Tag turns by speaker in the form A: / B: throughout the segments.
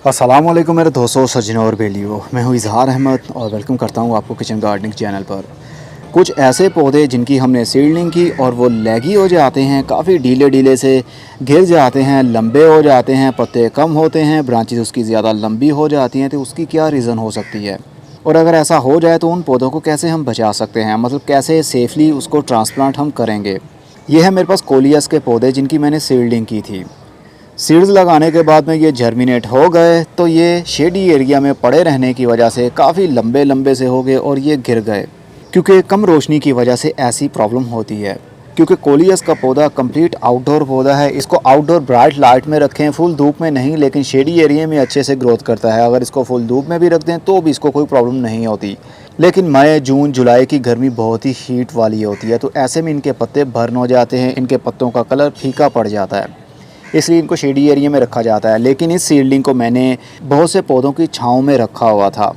A: अस्सलाम वालेकुम मेरे दोस्तों, सज्जनों और बेलियों। मैं हूँ इज़हार अहमद और वेलकम करता हूँ आपको किचन गार्डनिंग चैनल पर। कुछ ऐसे पौधे जिनकी हमने सीडलिंग की और वो लैगी हो जाते हैं, काफ़ी ढीले ढीले से गिर जाते हैं, लंबे हो जाते हैं, पत्ते कम होते हैं, ब्रांचेस उसकी ज़्यादा लंबी हो जाती हैं। तो उसकी क्या रीज़न हो सकती है, और अगर ऐसा हो जाए तो उन पौधों को कैसे हम बचा सकते हैं, मतलब कैसे सेफ़ली उसको ट्रांसप्लांट हम करेंगे। ये है मेरे पास कोलियस के पौधे जिनकी मैंने सीडलिंग की थी। सीड्स लगाने के बाद में ये जर्मिनेट हो गए, तो ये शेडी एरिया में पड़े रहने की वजह से काफ़ी लंबे लंबे से हो गए और ये गिर गए, क्योंकि कम रोशनी की वजह से ऐसी प्रॉब्लम होती है। क्योंकि कोलियस का पौधा कंप्लीट आउटडोर पौधा है, इसको आउटडोर ब्राइट लाइट में रखें, फुल धूप में नहीं, लेकिन शेडी एरिया में अच्छे से ग्रोथ करता है। अगर इसको फुल धूप में भी रख दें तो भी इसको कोई प्रॉब्लम नहीं होती। लेकिन मई जून जुलाई की गर्मी बहुत ही हीट वाली होती है, तो ऐसे में इनके पत्ते बर्न हो जाते हैं, इनके पत्तों का कलर फीका पड़ जाता है, इसलिए इनको शेडी एरिया में रखा जाता है। लेकिन इस सीडलिंग को मैंने बहुत से पौधों की छाँव में रखा हुआ था।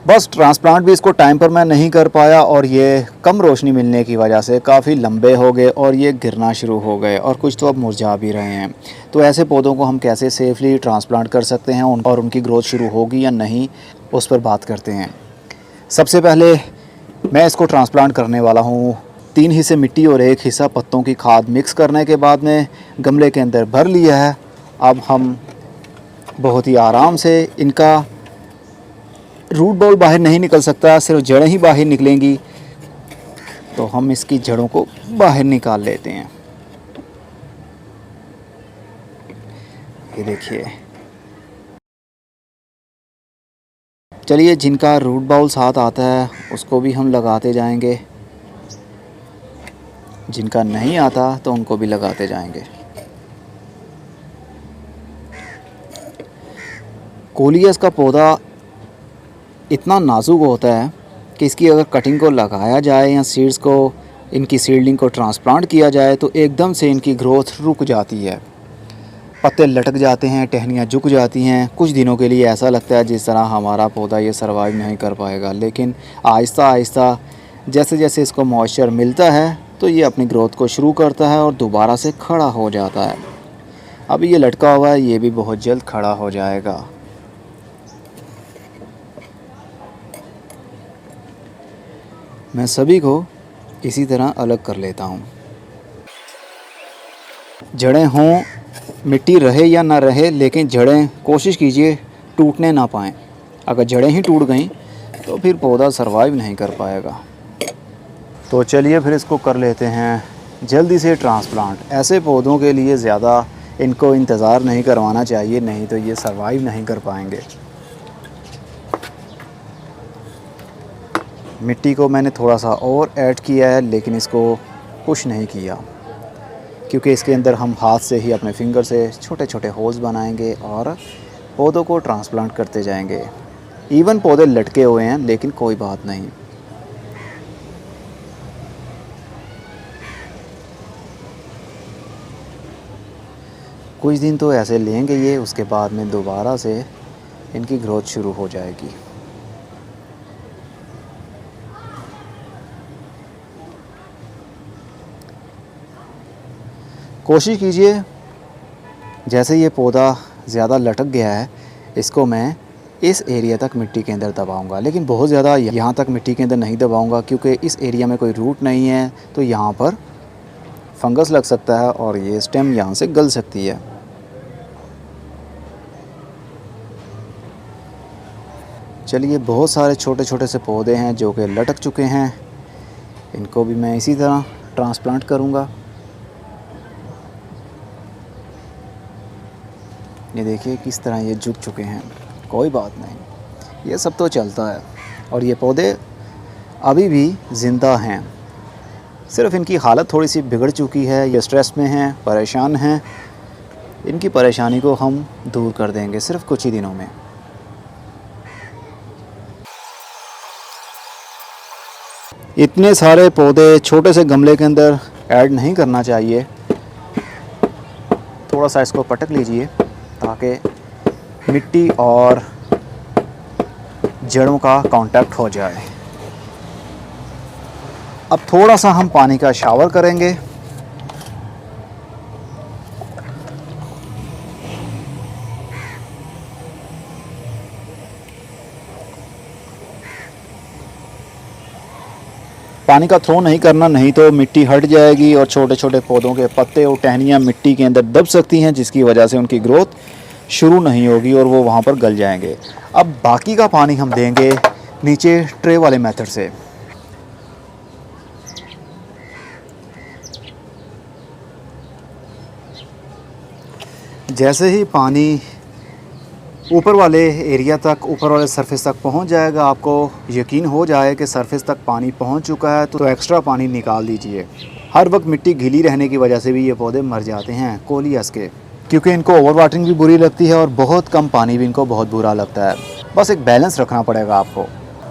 A: बस ट्रांसप्लांट भी इसको टाइम पर मैं नहीं कर पाया और ये कम रोशनी मिलने की वजह से काफ़ी लंबे हो गए और ये गिरना शुरू हो गए, और कुछ तो अब मुरझा भी रहे हैं। तो ऐसे पौधों को हम कैसे सेफली ट्रांसप्लांट कर सकते हैं और उनकी ग्रोथ शुरू होगी या नहीं, उस पर बात करते हैं। सबसे पहले मैं इसको ट्रांसप्लांट करने वाला हूँ। 3 हिस्से मिट्टी और 1 हिस्सा पत्तों की खाद मिक्स करने के बाद में गमले के अंदर भर लिया है। अब हम बहुत ही आराम से, इनका रूट बॉल बाहर नहीं निकल सकता, सिर्फ जड़ें ही बाहर निकलेंगी, तो हम इसकी जड़ों को बाहर निकाल लेते हैं। ये देखिए। चलिए, जिनका रूट बॉल साथ आता है उसको भी हम लगाते जाएंगे, जिनका नहीं आता तो उनको भी लगाते जाएंगे। कोलियस का पौधा इतना नाजुक होता है कि इसकी अगर कटिंग को लगाया जाए या सीड्स को, इनकी सीडलिंग को ट्रांसप्लांट किया जाए तो एकदम से इनकी ग्रोथ रुक जाती है। पत्ते लटक जाते हैं, टहनियाँ झुक जाती हैं। कुछ दिनों के लिए ऐसा लगता है जिस तरह हमारा पौधा ये सर्वाइव नहीं कर पाएगा, लेकिन आहिस्ता आहिस्ता जैसे जैसे इसको मॉइस्चर मिलता है तो ये अपनी ग्रोथ को शुरू करता है और दोबारा से खड़ा हो जाता है। अभी ये लटका हुआ है, ये भी बहुत जल्द खड़ा हो जाएगा। मैं सभी को इसी तरह अलग कर लेता हूँ। जड़ें हों, मिट्टी रहे या ना रहे, लेकिन जड़ें कोशिश कीजिए टूटने ना पाएँ। अगर जड़ें ही टूट गईं तो फिर पौधा सरवाइव नहीं कर पाएगा। तो चलिए फिर इसको कर लेते हैं जल्दी से ट्रांसप्लांट। ऐसे पौधों के लिए ज़्यादा इनको इंतज़ार नहीं करवाना चाहिए, नहीं तो ये सरवाइव नहीं कर पाएंगे। मिट्टी को मैंने थोड़ा सा और ऐड किया है, लेकिन इसको पुश नहीं किया, क्योंकि इसके अंदर हम हाथ से ही अपने फिंगर से छोटे छोटे होल्स बनाएंगे और पौधों को ट्रांसप्लांट करते जाएंगे। इवन पौधे लटके हुए हैं, लेकिन कोई बात नहीं। कुछ दिन तो ऐसे लेंगे ये, उसके बाद में दोबारा से इनकी ग्रोथ शुरू हो जाएगी। कोशिश कीजिए, जैसे ये पौधा ज़्यादा लटक गया है, इसको मैं इस एरिया तक मिट्टी के अंदर दबाऊंगा, लेकिन बहुत ज़्यादा यहाँ तक मिट्टी के अंदर नहीं दबाऊंगा, क्योंकि इस एरिया में कोई रूट नहीं है, तो यहाँ पर फंगस लग सकता है और ये स्टेम यहाँ से गल सकती है। चलिए, बहुत सारे छोटे छोटे से पौधे हैं जो कि लटक चुके हैं, इनको भी मैं इसी तरह ट्रांसप्लांट करूँगा। ये देखिए किस तरह ये झुक चुके हैं। कोई बात नहीं, ये सब तो चलता है, और ये पौधे अभी भी ज़िंदा हैं। सिर्फ इनकी हालत थोड़ी सी बिगड़ चुकी है, ये स्ट्रेस में हैं, परेशान हैं। इनकी परेशानी को हम दूर कर देंगे सिर्फ कुछ ही दिनों में। इतने सारे पौधे छोटे से गमले के अंदर ऐड नहीं करना चाहिए। थोड़ा सा इसको पटक लीजिए ताकि मिट्टी और जड़ों का कांटेक्ट हो जाए। अब थोड़ा सा हम पानी का शावर करेंगे। पानी का थ्रो नहीं करना, नहीं तो मिट्टी हट जाएगी और छोटे छोटे पौधों के पत्ते और टहनियाँ मिट्टी के अंदर दब सकती हैं, जिसकी वजह से उनकी ग्रोथ शुरू नहीं होगी और वो वहाँ पर गल जाएंगे। अब बाकी का पानी हम देंगे नीचे ट्रे वाले मेथड से। जैसे ही पानी ऊपर वाले एरिया तक, ऊपर वाले सरफेस तक पहुंच जाएगा, आपको यकीन हो जाए कि सरफेस तक पानी पहुंच चुका है, तो एक्स्ट्रा पानी निकाल दीजिए। हर वक्त मिट्टी गीली रहने की वजह से भी ये पौधे मर जाते हैं कोलियस के, क्योंकि इनको ओवर वाटरिंग भी बुरी लगती है और बहुत कम पानी भी इनको बहुत बुरा लगता है। बस एक बैलेंस रखना पड़ेगा आपको।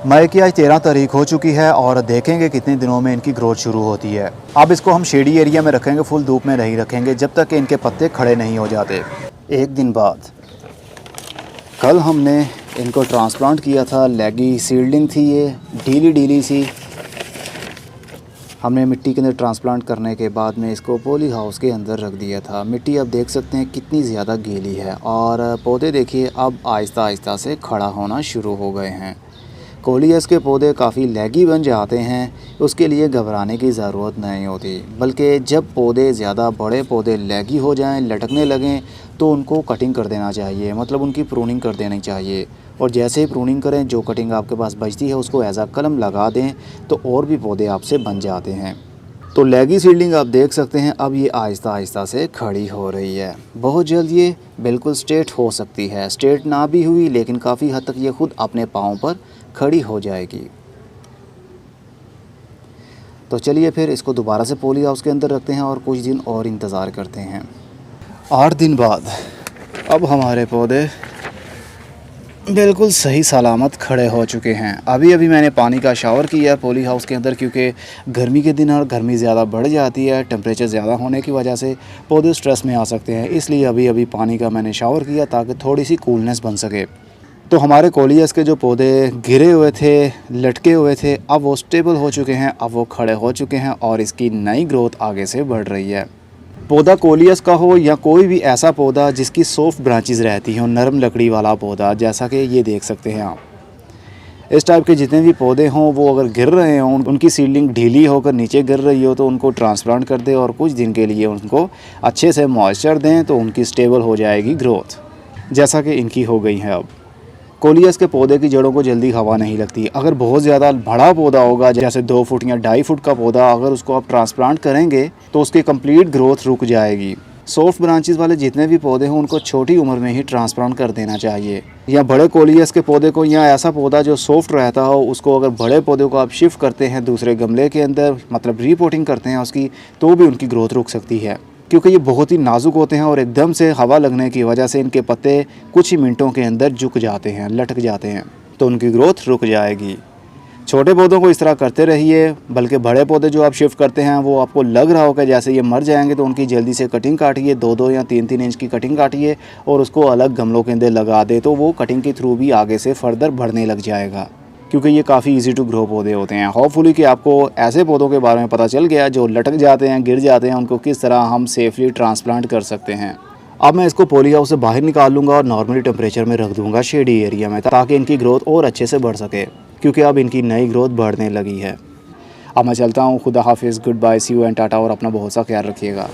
A: मई की आज 13 तारीख हो चुकी है और देखेंगे कितने दिनों में इनकी ग्रोथ शुरू होती है। अब इसको हम शेडी एरिया में रखेंगे, फुल धूप में नहीं रखेंगे जब तक कि इनके पत्ते खड़े नहीं हो जाते। एक दिन बाद, कल हमने इनको ट्रांसप्लांट किया था, लेगी सीडलिंग थी ये, ढीली ढीली सी। हमने मिट्टी के अंदर ट्रांसप्लांट करने के बाद में इसको पॉली हाउस के अंदर रख दिया था। मिट्टी अब देख सकते हैं कितनी ज़्यादा गीली है और पौधे देखिए अब आहिस्ता आहिस्ता से खड़ा होना शुरू हो गए हैं। कोलियस के पौधे काफ़ी लेगी बन जाते हैं, उसके लिए घबराने की ज़रूरत नहीं होती, बल्कि जब पौधे ज़्यादा बड़े पौधे लेगी हो जाएं, लटकने लगें, तो उनको कटिंग कर देना चाहिए, मतलब उनकी प्रूनिंग कर देनी चाहिए। और जैसे ही प्रूनिंग करें, जो कटिंग आपके पास बचती है उसको एज आ कलम लगा दें, तो और भी पौधे आपसे बन जाते हैं। तो लेगी सीडलिंग आप देख सकते हैं अब ये आहिस्ता आहिस्ता से खड़ी हो रही है। बहुत जल्द ये बिल्कुल स्ट्रेट हो सकती है। स्ट्रेट ना भी हुई लेकिन काफ़ी हद तक ये खुद अपने पाँव पर खड़ी हो जाएगी। तो चलिए फिर इसको दोबारा से पॉली हाउस के अंदर रखते हैं और कुछ दिन और इंतज़ार करते हैं। 8 दिन बाद अब हमारे पौधे बिल्कुल सही सलामत खड़े हो चुके हैं। अभी अभी मैंने पानी का शावर किया पॉली हाउस के अंदर, क्योंकि गर्मी के दिन और गर्मी ज़्यादा बढ़ जाती है, टेम्परेचर ज़्यादा होने की वजह से पौधे स्ट्रेस में आ सकते हैं, इसलिए अभी अभी पानी का मैंने शावर किया ताकि थोड़ी सी कूलनेस बन सके। तो हमारे कोलियस के जो पौधे गिरे हुए थे, लटके हुए थे, अब वो स्टेबल हो चुके हैं, अब वो खड़े हो चुके हैं और इसकी नई ग्रोथ आगे से बढ़ रही है। पौधा कोलियस का हो या कोई भी ऐसा पौधा जिसकी सॉफ्ट ब्रांचेस रहती हों, नरम लकड़ी वाला पौधा, जैसा कि ये देख सकते हैं आप, इस टाइप के जितने भी पौधे हों वो अगर गिर रहे हों, उनकी सीडलिंग ढीली होकर नीचे गिर रही हो, तो उनको ट्रांसप्लांट कर दें और कुछ दिन के लिए उनको अच्छे से मॉइस्चर दें, तो उनकी स्टेबल हो जाएगी ग्रोथ, जैसा कि इनकी हो गई है। अब कोलियस के पौधे की जड़ों को जल्दी हवा नहीं लगती। अगर बहुत ज़्यादा बड़ा पौधा होगा, जैसे 2 फुट या 2.5 फुट का पौधा, अगर उसको आप ट्रांसप्लांट करेंगे तो उसकी कंप्लीट ग्रोथ रुक जाएगी। सॉफ्ट ब्रांचेस वाले जितने भी पौधे हों उनको छोटी उम्र में ही ट्रांसप्लांट कर देना चाहिए। या बड़े कोलियस के पौधे को, या ऐसा पौधा जो सॉफ्ट रहता हो, उसको अगर बड़े पौधे को आप शिफ्ट करते हैं दूसरे गमले के अंदर, मतलब रीपोटिंग करते हैं उसकी, तो भी उनकी ग्रोथ रुक सकती है, क्योंकि ये बहुत ही नाजुक होते हैं और एकदम से हवा लगने की वजह से इनके पत्ते कुछ ही मिनटों के अंदर झुक जाते हैं, लटक जाते हैं, तो उनकी ग्रोथ रुक जाएगी। छोटे पौधों को इस तरह करते रहिए, बल्कि बड़े पौधे जो आप शिफ्ट करते हैं वो आपको लग रहा होगा जैसे ये मर जाएंगे, तो उनकी जल्दी से कटिंग काटिए, 2-2 या 3-3 इंच की कटिंग काटिए और उसको अलग गमलों के अंदर लगा दे, तो वो कटिंग के थ्रू भी आगे से फर्दर बढ़ने लग जाएगा, क्योंकि ये काफ़ी इजी टू ग्रो पौधे होते हैं। होपफुली कि आपको ऐसे पौधों के बारे में पता चल गया जो लटक जाते हैं, गिर जाते हैं, उनको किस तरह हम सेफली ट्रांसप्लांट कर सकते हैं। अब मैं इसको पॉली हाउस से बाहर निकाल लूँगा और नॉर्मली टेम्परेचर में रख दूँगा शेडी एरिया में, ताकि इनकी ग्रोथ और अच्छे से बढ़ सके, क्योंकि अब इनकी नई ग्रोथ बढ़ने लगी है। अब मैं चलता हूँ। खुदा हाफिज़, good bye, see you and tata, और अपना बहुत सा ख्याल रखिएगा।